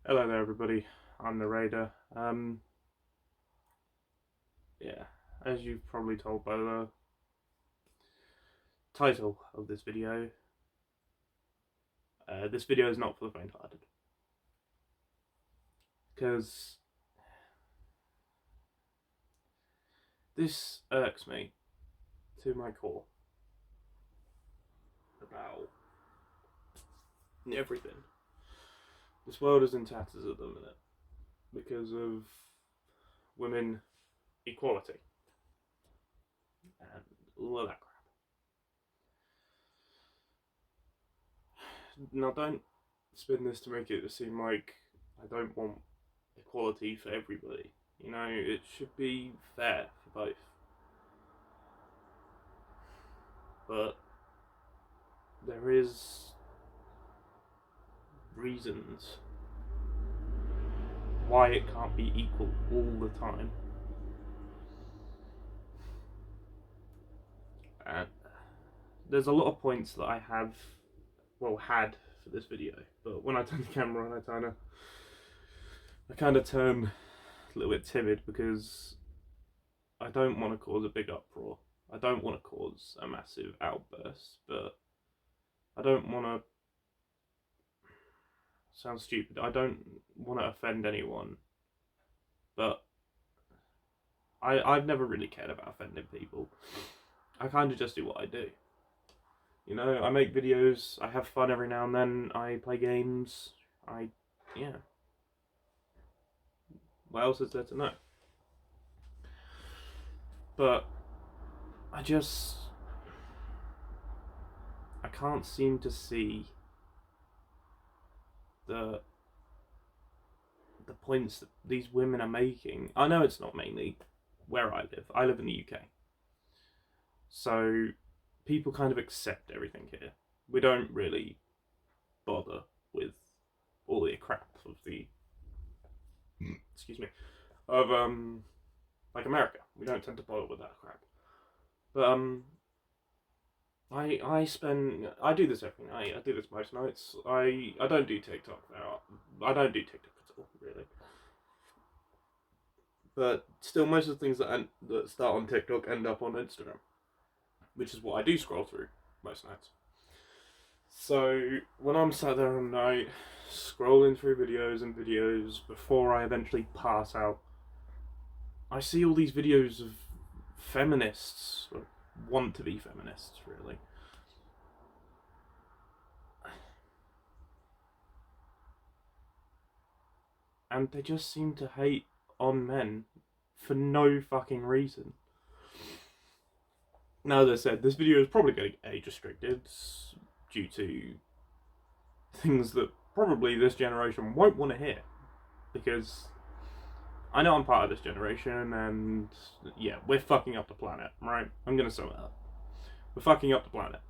Hello there, everybody. I'm the Raider. Yeah, as you've probably told by the title of this video is not for the faint-hearted. Because this irks me to my core about everything. This world is in tatters at the minute because of women equality and all of that crap. Now, don't spin this to make it seem like I don't want equality for everybody. You know, it should be fair for both. But there is reasons why it can't be equal all the time. And there's a lot of points that I had for this video, but when I turn the camera on, I kind of turn a little bit timid because I don't want to cause a big uproar. I don't want to cause a massive outburst, but I don't want to sound stupid. I don't want to offend anyone, but I've never really cared about offending people. I kind of just do what I do. You know, I make videos, I have fun every now and then, I play games, yeah. What else is there to know? But I can't seem to see the points that these women are making. I know it's not mainly where I live. I live in the UK. So people kind of accept everything here. We don't really bother with all the crap of the excuse me of like America. We don't tend to bother with that crap. But I do this every night. I do this most nights. I don't do TikTok now. I don't do TikTok at all, really. But still, most of the things that start on TikTok end up on Instagram, which is what I do scroll through most nights. So when I'm sat there at night scrolling through videos and videos before I eventually pass out, I see all these videos of feminists, or want to be feminists, really. And they just seem to hate on men for no fucking reason. Now, as I said, this video is probably getting age restricted due to things that probably this generation won't want to hear. Because I know I'm part of this generation, and yeah, we're fucking up the planet, right? I'm gonna sum it up. We're fucking up the planet.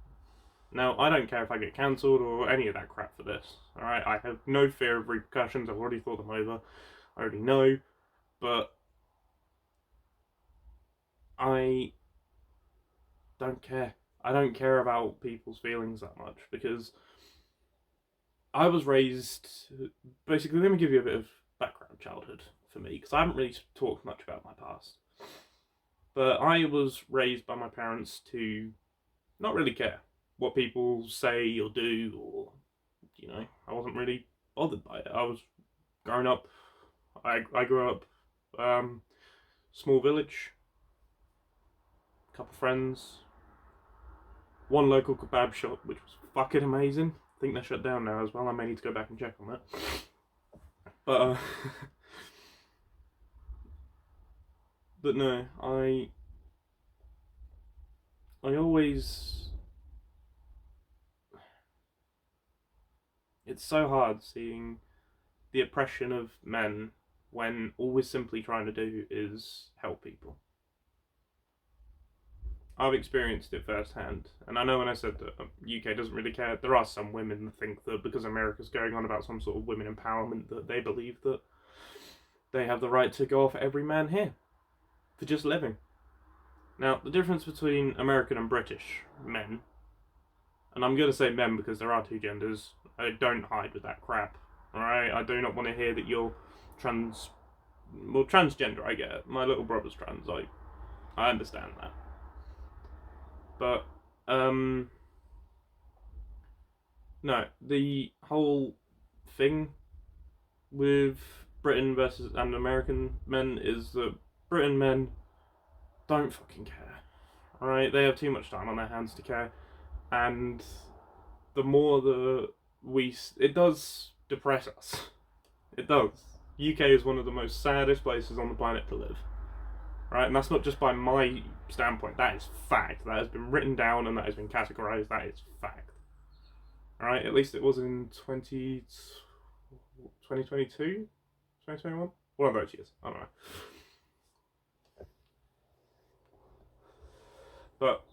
Now, I don't care if I get cancelled or any of that crap for this, alright? I have no fear of repercussions, I've already thought them over, I already know, but I don't care. I don't care about people's feelings that much because I was raised. Basically, let me give you a bit of background childhood for me because I haven't really talked much about my past. But I was raised by my parents to not really care what people say or do, or you know, I wasn't really bothered by it. I was growing up. I grew up small village, couple friends, one local kebab shop, which was fucking amazing. I think they're shut down now as well. I may need to go back and check on that. But but no, I always it's so hard seeing the oppression of men when all we're simply trying to do is help people. I've experienced it firsthand, and I know when I said that UK doesn't really care, there are some women that think that because America's going on about some sort of women empowerment, that they believe that they have the right to go off every man here for just living. Now, the difference between American and British men, and I'm going to say men because there are two genders, I don't hide with that crap. Alright, I do not want to hear that you're transgender, I get it. My little brother's trans, I understand that. But, no, the whole thing with Britain versus and American men is that Britain men don't fucking care. Alright, they have too much time on their hands to care, and the more it does depress us. It does. UK is one of the most saddest places on the planet to live. Right, and that's not just by my standpoint. That is fact. That has been written down and that has been categorized. That is fact. Alright, at least it was in 2022? 2021? One of those years. I don't know. But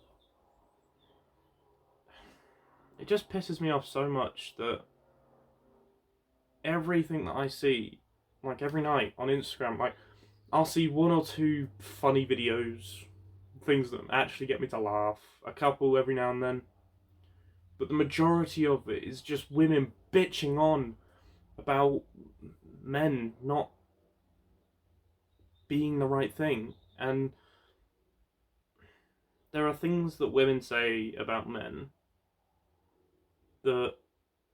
it just pisses me off so much that everything that I see, like every night on Instagram, like I'll see one or two funny videos, things that actually get me to laugh, a couple every now and then. But the majority of it is just women bitching on about men not being the right thing. And there are things that women say about men that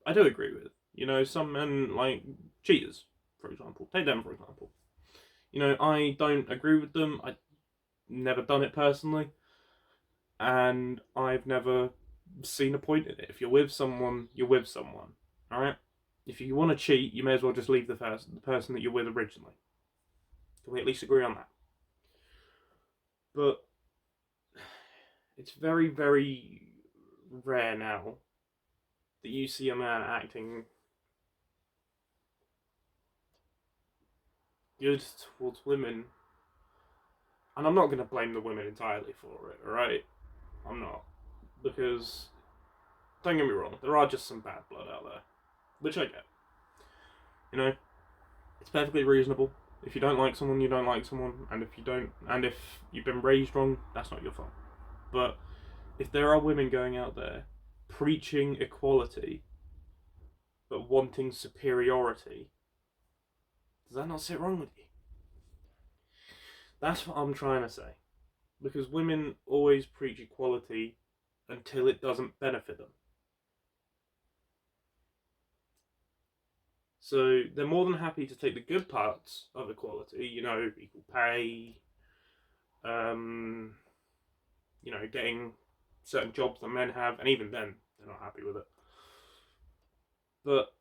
I do agree with. You know, some men, like cheaters, for example. Take them, for example. You know, I don't agree with them. I've never done it personally. And I've never seen a point in it. If you're with someone, you're with someone. Alright? If you want to cheat, you may as well just leave the person that you're with originally. Can we at least agree on that? But it's very, very rare now that you see a man acting good towards women. And I'm not going to blame the women entirely for it, alright? I'm not. Because, don't get me wrong, there are just some bad blood out there. Which I get. You know, it's perfectly reasonable. If you don't like someone, you don't like someone, and if you've been raised wrong, that's not your fault. But if there are women going out there preaching equality but wanting superiority, does that not sit wrong with you? That's what I'm trying to say. Because women always preach equality until it doesn't benefit them. So they're more than happy to take the good parts of equality, you know, equal pay, um, you know, getting certain jobs that men have, and even then, they're not happy with it. But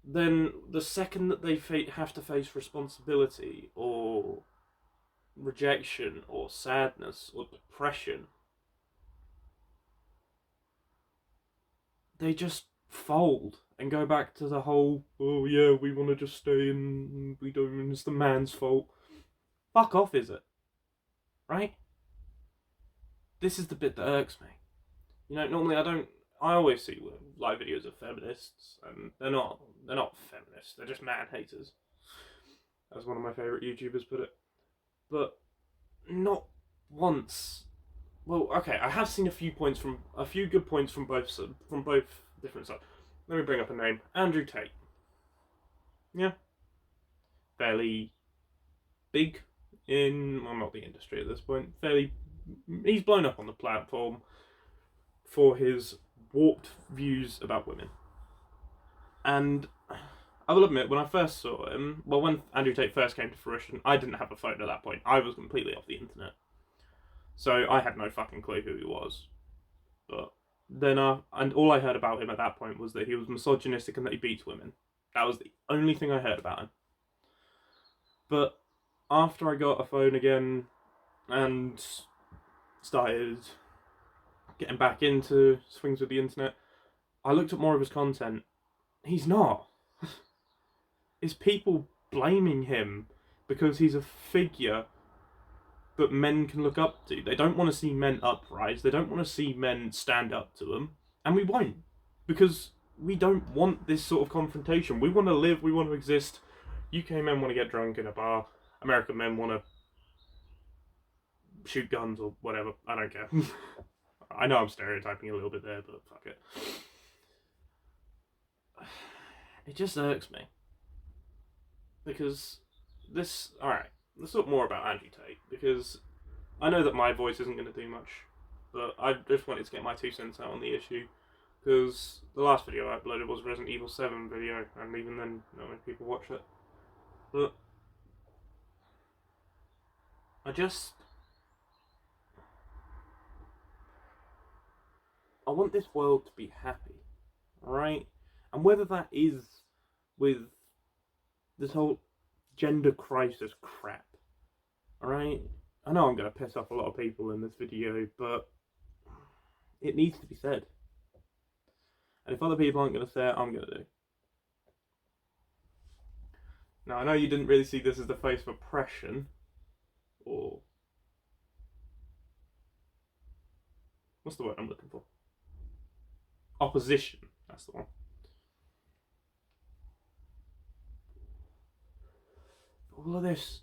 then the second that they have to face responsibility or rejection or sadness or depression, they just fold and go back to the whole, oh yeah, we want to just stay and we don't, and it's the man's fault. Fuck off, is it? Right? This is the bit that irks me. You know, normally I always see live videos of feminists, and they're not feminists. They're just man haters, as one of my favorite YouTubers put it. But not once. Well, okay, I have seen a few good points from both different sides. Let me bring up a name: Andrew Tate. Yeah, fairly big in, well, not the industry at this point. He's blown up on the platform for his warped views about women. And I will admit, when I first saw him, well, when Andrew Tate first came to fruition, I didn't have a phone at that point. I was completely off the internet. So I had no fucking clue who he was. But then, and all I heard about him at that point was that he was misogynistic and that he beats women. That was the only thing I heard about him. But after I got a phone again and started getting back into swings with the internet, I looked at more of his content. He's not. It's people blaming him because he's a figure that men can look up to. They don't want to see men uprise. They don't want to see men stand up to them. And we won't. Because we don't want this sort of confrontation. We want to live. We want to exist. UK men want to get drunk in a bar. American men want to shoot guns or whatever. I don't care. I know I'm stereotyping a little bit there, but fuck it. It just irks me. Because this... Alright, let's talk more about Andrew Tate. Because I know that my voice isn't going to do much. But I just wanted to get my 2 cents out on the issue. Because the last video I uploaded was a Resident Evil 7 video. And even then, not many people watch it. But I want this world to be happy, alright? And whether that is with this whole gender crisis crap, alright? I know I'm going to piss off a lot of people in this video, but it needs to be said. And if other people aren't going to say it, I'm going to do. Now, I know you didn't really see this as the face of oppression, or... what's the word I'm looking for? Opposition, that's the one. All of this...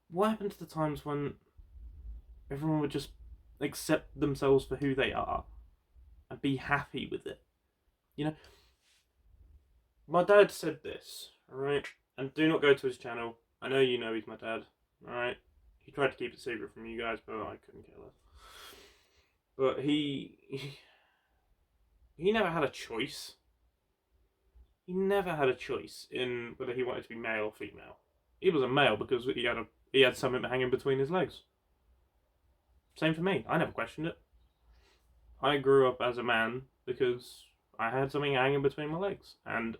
what happened to the times when everyone would just accept themselves for who they are and be happy with it? You know, my dad said this, alright? And do not go to his channel. I know you know he's my dad, alright? He tried to keep it secret from you guys, but I couldn't care less. But he never had a choice. He never had a choice in whether he wanted to be male or female. He was a male because he had something hanging between his legs. Same for me. I never questioned it. I grew up as a man because I had something hanging between my legs, and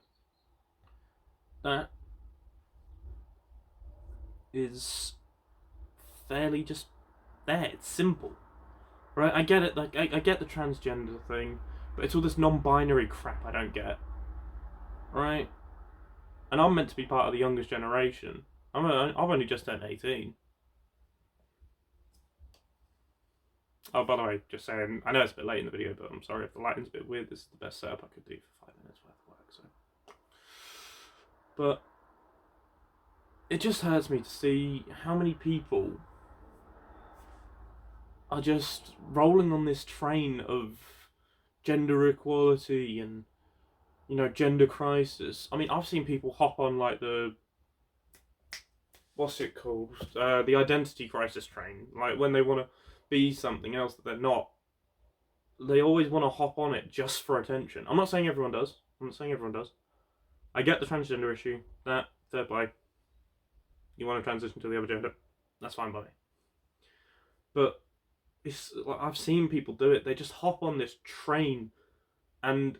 that is fairly just there. It's simple, right? I get it. Like I get the transgender thing, but it's all this non-binary crap I don't get, right? And I'm meant to be part of the youngest generation. I've only just turned 18. Oh, by the way, just saying, I know it's a bit late in the video, but I'm sorry if the lighting's a bit weird. This is the best setup I could do for 5 minutes worth of work, so. But it just hurts me to see how many people are just rolling on this train of gender equality and, you know, gender crisis. I mean, I've seen people hop on, like, what's it called? The identity crisis train. Like, when they want to be something else that they're not, they always want to hop on it just for attention. I'm not saying everyone does. I get the transgender issue. That, fair play. You want to transition to the other gender, that's fine by me. But it's like, I've seen people do it. They just hop on this train and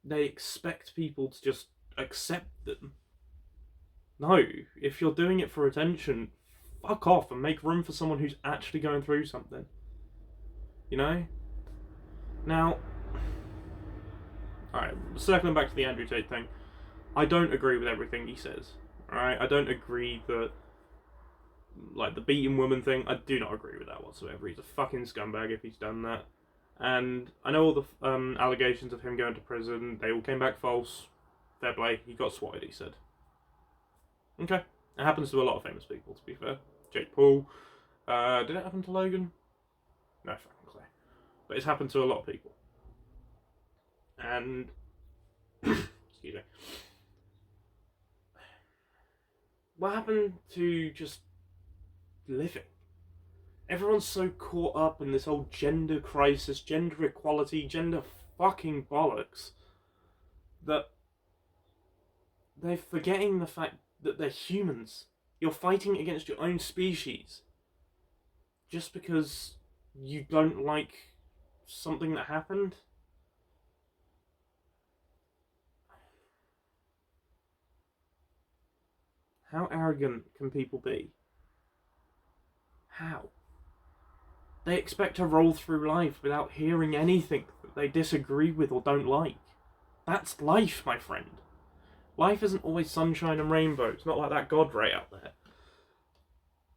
they expect people to just accept them. No, if you're doing it for attention, fuck off and make room for someone who's actually going through something. You know? Now, alright, circling back to the Andrew Tate thing, I don't agree with everything he says. Alright, I don't agree that, like, the beating woman thing, I do not agree with that whatsoever. He's a fucking scumbag if he's done that. And I know all the allegations of him going to prison, they all came back false. Fair play, he got swatted, he said. Okay, it happens to a lot of famous people, to be fair. Jake Paul. Did it happen to Logan? No fucking clue. But it's happened to a lot of people. And excuse me. What happened to just living? Everyone's so caught up in this whole gender crisis, gender equality, gender fucking bollocks, that they're forgetting the fact that they're humans. You're fighting against your own species just because you don't like something that happened. How arrogant can people be? How? They expect to roll through life without hearing anything that they disagree with or don't like. That's life, my friend. Life isn't always sunshine and rainbows. It's not like that God Ray out there.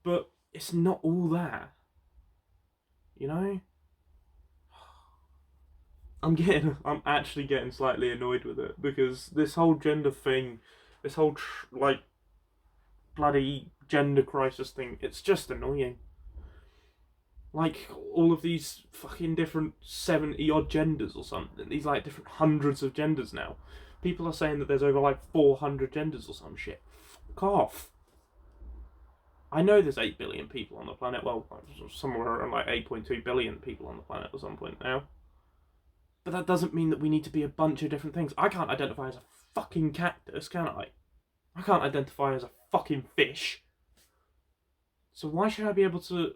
But it's not all that. You know? I'm actually getting slightly annoyed with it, because this whole gender thing, this whole, like, bloody gender crisis thing, it's just annoying. like all of these fucking different 70 odd genders or something. These like different hundreds of genders now. People are saying that there's over like 400 genders or some shit. Fuck off. I know there's 8 billion people on the planet. Well, somewhere around like 8.2 billion people on the planet at some point now. But that doesn't mean that we need to be a bunch of different things. I can't identify as a fucking cactus, can I? I can't identify as a fucking fish. So why should I be able to...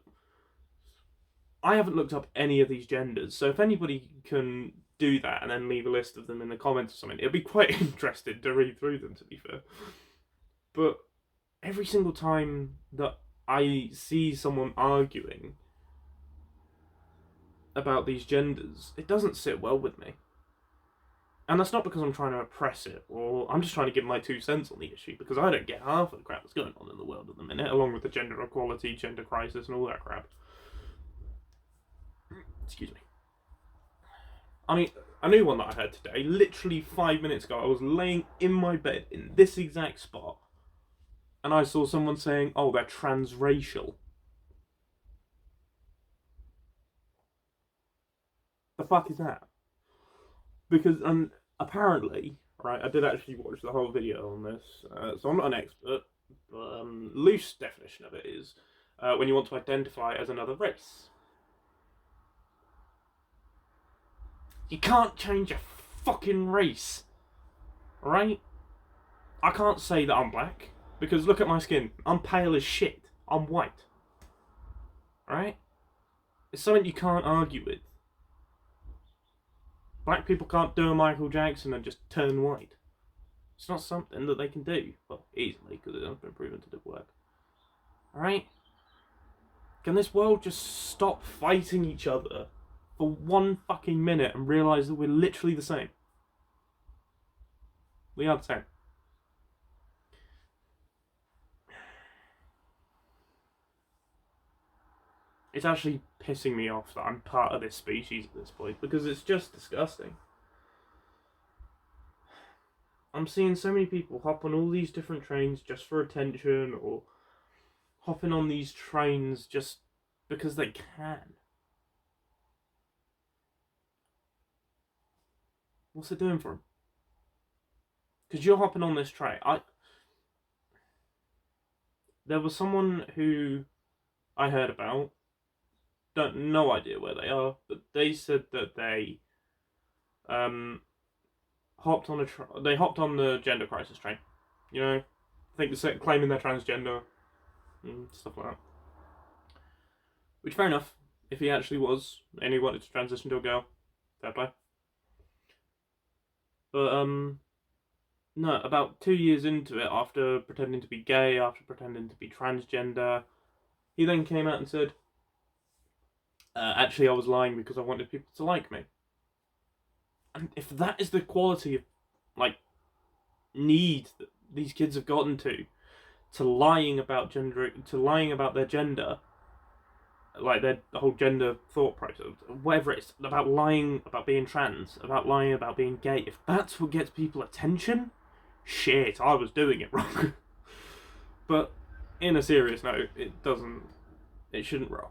I haven't looked up any of these genders, so if anybody can do that and then leave a list of them in the comments or something, it'd be quite interesting to read through them, to be fair. But every single time that I see someone arguing about these genders, it doesn't sit well with me. And that's not because I'm trying to oppress it, or I'm just trying to give my 2 cents on the issue, because I don't get half of the crap that's going on in the world at the minute, along with the gender equality, gender crisis, and all that crap. Excuse me. I mean, a new one that I heard today, literally 5 minutes ago, I was laying in my bed in this exact spot, and I saw someone saying, oh, they're transracial. The fuck is that? Because, apparently, right, I did actually watch the whole video on this, so I'm not an expert, but loose definition of it is when you want to identify as another race. You can't change your fucking race, right? I can't say that I'm black, because look at my skin. I'm pale as shit. I'm white. Right? It's something you can't argue with. Black people can't do a Michael Jackson and just turn white. It's not something that they can do. Well, easily, because it has been proven to do work. Alright? Can this world just stop fighting each other for 1 fucking minute and realise that we're literally the same? We are the same. It's actually pissing me off that I'm part of this species at this point, because it's just disgusting. I'm seeing so many people hop on all these different trains just for attention, or hopping on these trains just because they can. What's it doing for them? Because you're hopping on this train. There was someone who I heard about, no idea where they are, but they said that they hopped on they hopped on the gender crisis train. You know, I think they're claiming they're transgender and stuff like that. Which, fair enough. If he actually was, and he wanted to transition to a girl, fair play. But no, about 2 years into it, after pretending to be gay, after pretending to be transgender, he then came out and said, actually, I was lying because I wanted people to like me. And if that is the quality of, like, need that these kids have gotten to lying about gender, to lying about their gender, like their whole gender thought process, whatever it's about, lying about being trans, about lying about being gay, if that's what gets people attention, shit, I was doing it wrong. But in a serious note, it shouldn't roll.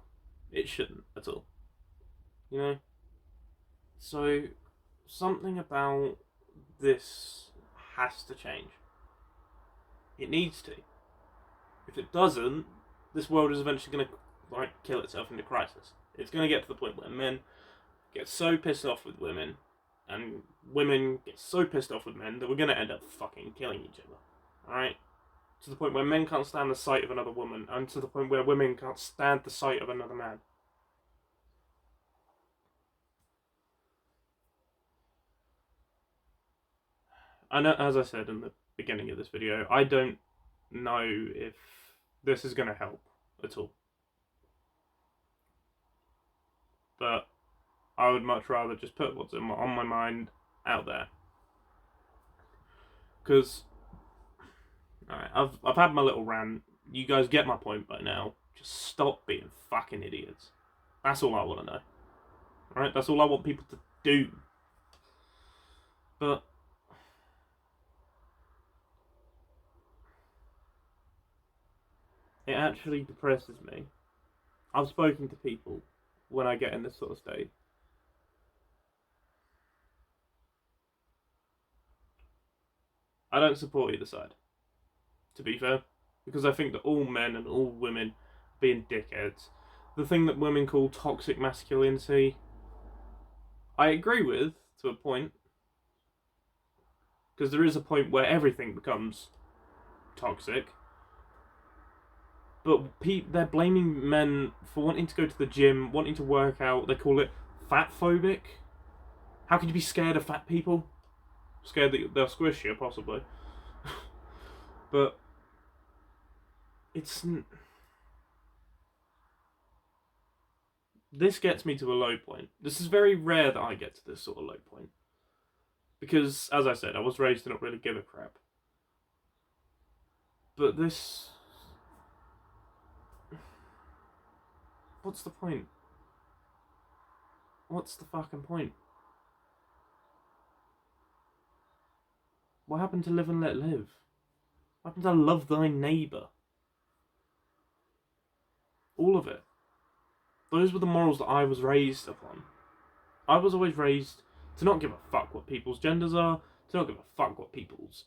It shouldn't at all. You know? So, something about this has to change. It needs to. If it doesn't, this world is eventually going to kill itself into crisis. It's going to get to the point where men get so pissed off with women, and women get so pissed off with men, that we're going to end up fucking killing each other. Alright? To the point where men can't stand the sight of another woman, and to the point where women can't stand the sight of another man. I know, as I said in the beginning of this video, I don't know if this is going to help at all. But I would much rather just put what's on my mind out there. Because I've had my little rant. You guys get my point by now. Just stop being fucking idiots. That's all I want to know. Right? That's all I want people to do. But it actually depresses me. I've spoken to people when I get in this sort of state. I don't support either side, to be fair, because I think that all men and all women are being dickheads. The thing that women call toxic masculinity, I agree with to a point, because there is a point where everything becomes toxic. But they're blaming men for wanting to go to the gym, wanting to work out. They call it fat phobic. How can you be scared of fat people? Scared that they'll squish you, possibly. But it's... This gets me to a low point. This is very rare that I get to this sort of low point. Because, as I said, I was raised to not really give a crap. But this... What's the point? What's the fucking point? What happened to live and let live? What happened to love thy neighbour? All of it. Those were the morals that I was raised upon. I was always raised to not give a fuck what people's genders are, to not give a fuck what people's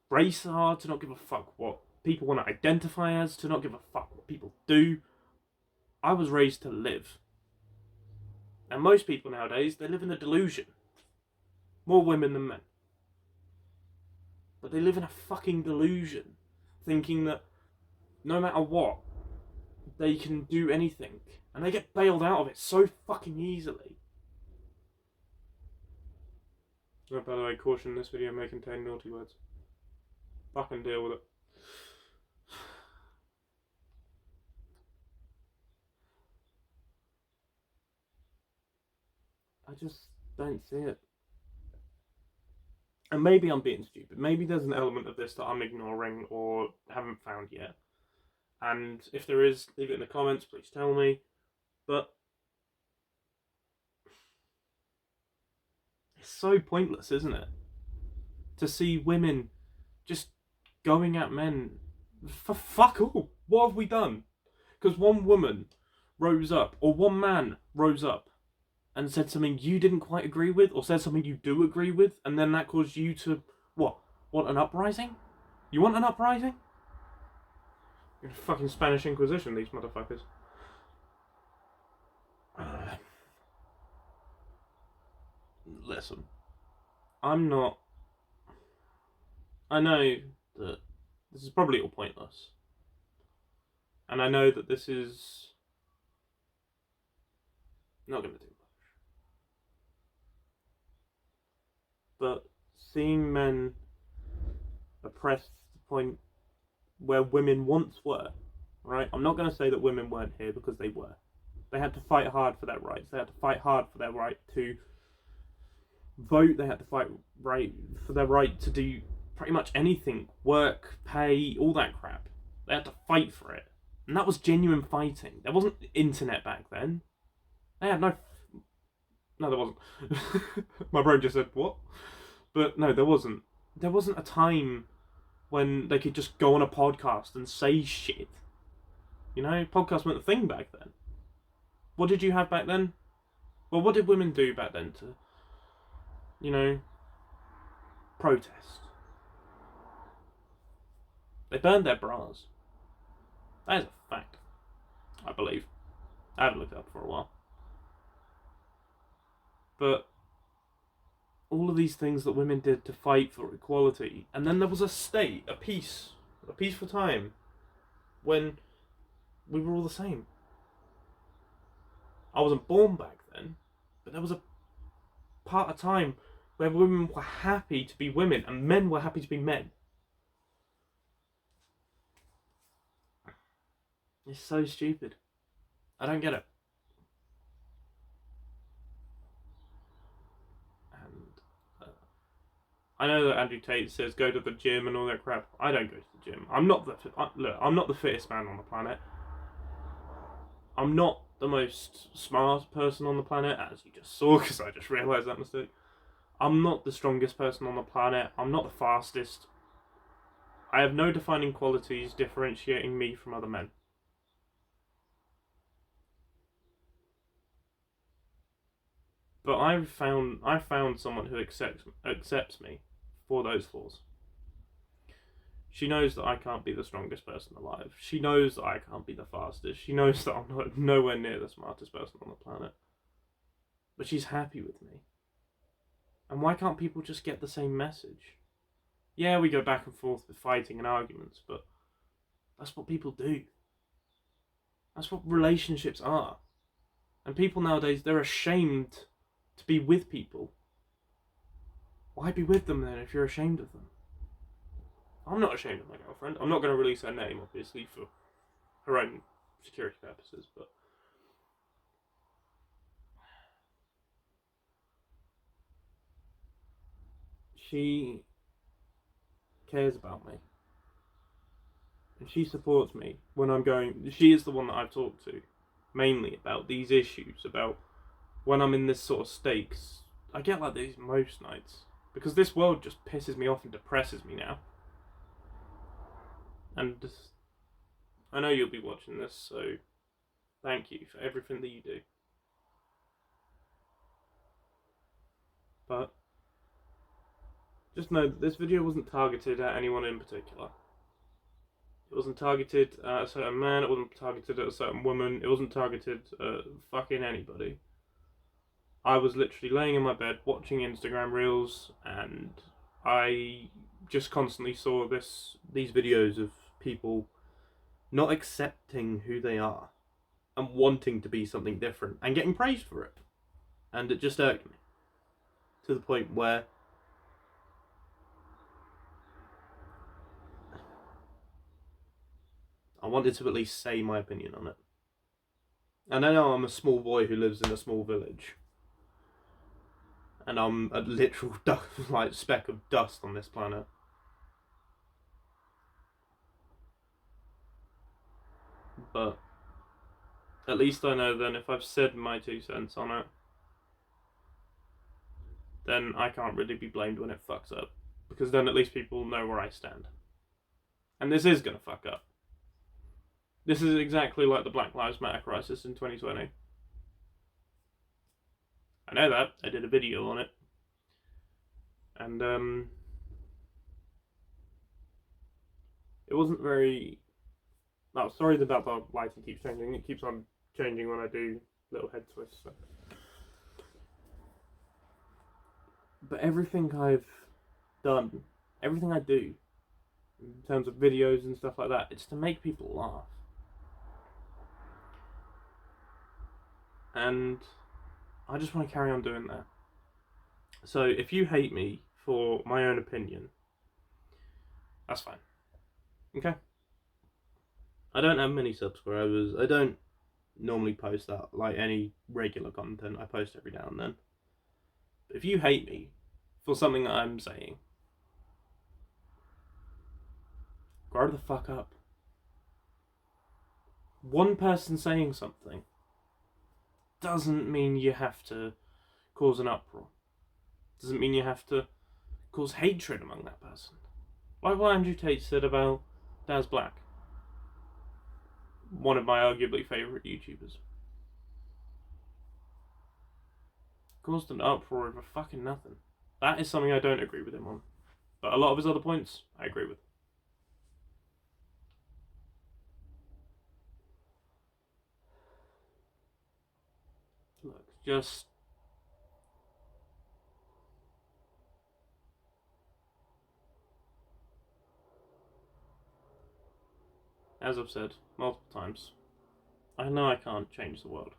race are, to not give a fuck what people want to identify as, to not give a fuck what people do. I was raised to live. And most people nowadays, they live in a delusion. More women than men. But they live in a fucking delusion, thinking that no matter what, they can do anything. And they get bailed out of it so fucking easily. Oh, by the way, caution, this video may contain naughty words. Fucking deal with it. I just don't see it. And maybe I'm being stupid. Maybe there's an element of this that I'm ignoring or haven't found yet. And if there is, leave it in the comments, please tell me. But it's so pointless, isn't it? To see women just going at men for fuck all. What have we done? Because one woman rose up, or one man rose up and said something you didn't quite agree with, or said something you do agree with, and then that caused you to, what? Want an uprising? You want an uprising? You're a fucking Spanish Inquisition, these motherfuckers. Listen, I'm not... I know that this is probably all pointless. And I know that this is not going to do much. But seeing men oppressed to the point where women once were, right? I'm not going to say that women weren't here, because they were. They had to fight hard for their rights. They had to fight hard for their right to vote. They had to fight for their right to do pretty much anything. Work, pay, all that crap. They had to fight for it. And that was genuine fighting. There wasn't internet back then. They had no, there wasn't. My brain just said, what? But no, there wasn't. There wasn't a time when they could just go on a podcast and say shit. You know, podcasts weren't a thing back then. What did you have back then? Well, what did women do back then to, you know, protest? They burned their bras. That is a fact, I believe. I haven't looked it up for a while. But all of these things that women did to fight for equality, and then there was a state, a peaceful time, when we were all the same. I wasn't born back then, but there was a part of time where women were happy to be women and men were happy to be men. It's so stupid. I don't get it. And I know that Andrew Tate says go to the gym and all that crap. I don't go to the gym. I'm not the fittest man on the planet. I'm not the most smart person on the planet, as you just saw, because I just realised that mistake. I'm not the strongest person on the planet. I'm not the fastest. I have no defining qualities differentiating me from other men. But I found someone who accepts me for those flaws. She knows that I can't be the strongest person alive. She knows that I can't be the fastest. She knows that I'm nowhere near the smartest person on the planet. But she's happy with me. And why can't people just get the same message? Yeah, we go back and forth with fighting and arguments, but that's what people do. That's what relationships are. And people nowadays, they're ashamed to be with people. Why be with them then if you're ashamed of them? I'm not ashamed of my girlfriend. I'm not going to release her name, obviously, for her own security purposes, but she cares about me. And she supports me when I'm going. She is the one that I've talked to mainly about these issues, about when I'm in this sort of state. I get like these most nights because this world just pisses me off and depresses me now. And I know you'll be watching this, so thank you for everything that you do. But just know that this video wasn't targeted at anyone in particular. It wasn't targeted at a certain man, it wasn't targeted at a certain woman, it wasn't targeted at fucking anybody. I was literally laying in my bed watching Instagram Reels, and I just constantly saw these videos of people not accepting who they are and wanting to be something different and getting praised for it. And it just irked me to the point where I wanted to at least say my opinion on it. And I know I'm a small boy who lives in a small village, and I'm a literal speck of dust on this planet. But at least I know then if I've said my 2 cents on it, then I can't really be blamed when it fucks up. Because then at least people know where I stand. And this is gonna fuck up. This is exactly like the Black Lives Matter crisis in 2020. I know that. I did a video on it. And it wasn't very... Oh, sorry about the lighting keeps changing. It keeps on changing when I do little head twists. So. But everything I've done, everything I do, in terms of videos and stuff like that, it's to make people laugh. And I just want to carry on doing that. So if you hate me for my own opinion, that's fine. Okay? I don't have many subscribers. I don't normally post that like any regular content. I post every now and then. But if you hate me for something that I'm saying, grow the fuck up. One person saying something doesn't mean you have to cause an uproar. Doesn't mean you have to cause hatred among that person. Like what Andrew Tate said about Daz Black, one of my arguably favourite YouTubers. Caused an uproar over fucking nothing. That is something I don't agree with him on. But a lot of his other points, I agree with. Look, just... as I've said multiple times, I know I can't change the world.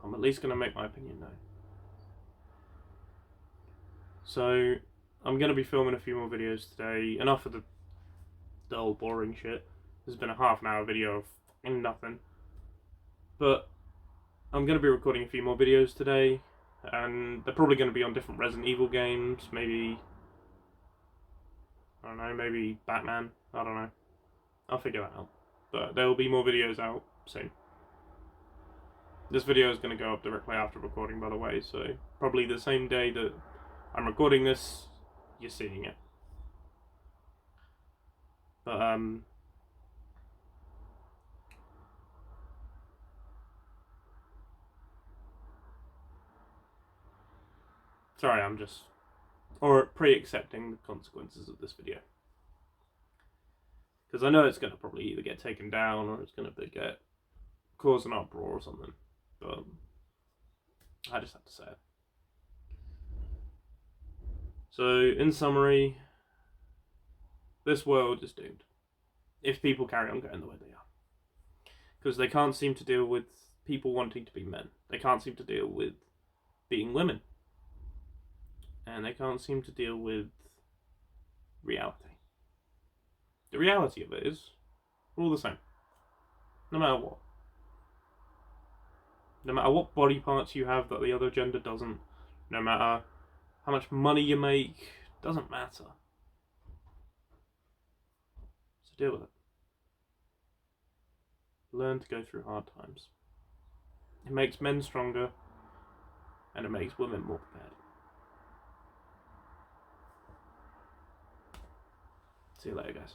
I'm at least going to make my opinion known. So, I'm going to be filming a few more videos today. Enough of the dull, boring shit. There's been a half-an-hour video of nothing. But I'm going to be recording a few more videos today. And they're probably going to be on different Resident Evil games. Maybe... I don't know, maybe Batman. I don't know. I'll figure that out. But there will be more videos out soon. This video is going to go up directly after recording, by the way, so probably the same day that I'm recording this, you're seeing it. But, Sorry, I'm just... Or pre-accepting the consequences of this video. Because I know it's going to probably either get taken down or it's going to cause an uproar or something. But I just have to say it. So, in summary, this world is doomed. If people carry on going the way they are. Because they can't seem to deal with people wanting to be men. They can't seem to deal with being women. And they can't seem to deal with reality. The reality of it is, we're all the same. No matter what. No matter what body parts you have that the other gender doesn't. No matter how much money you make. Doesn't matter. So deal with it. Learn to go through hard times. It makes men stronger. And it makes women more prepared. See you later, guys.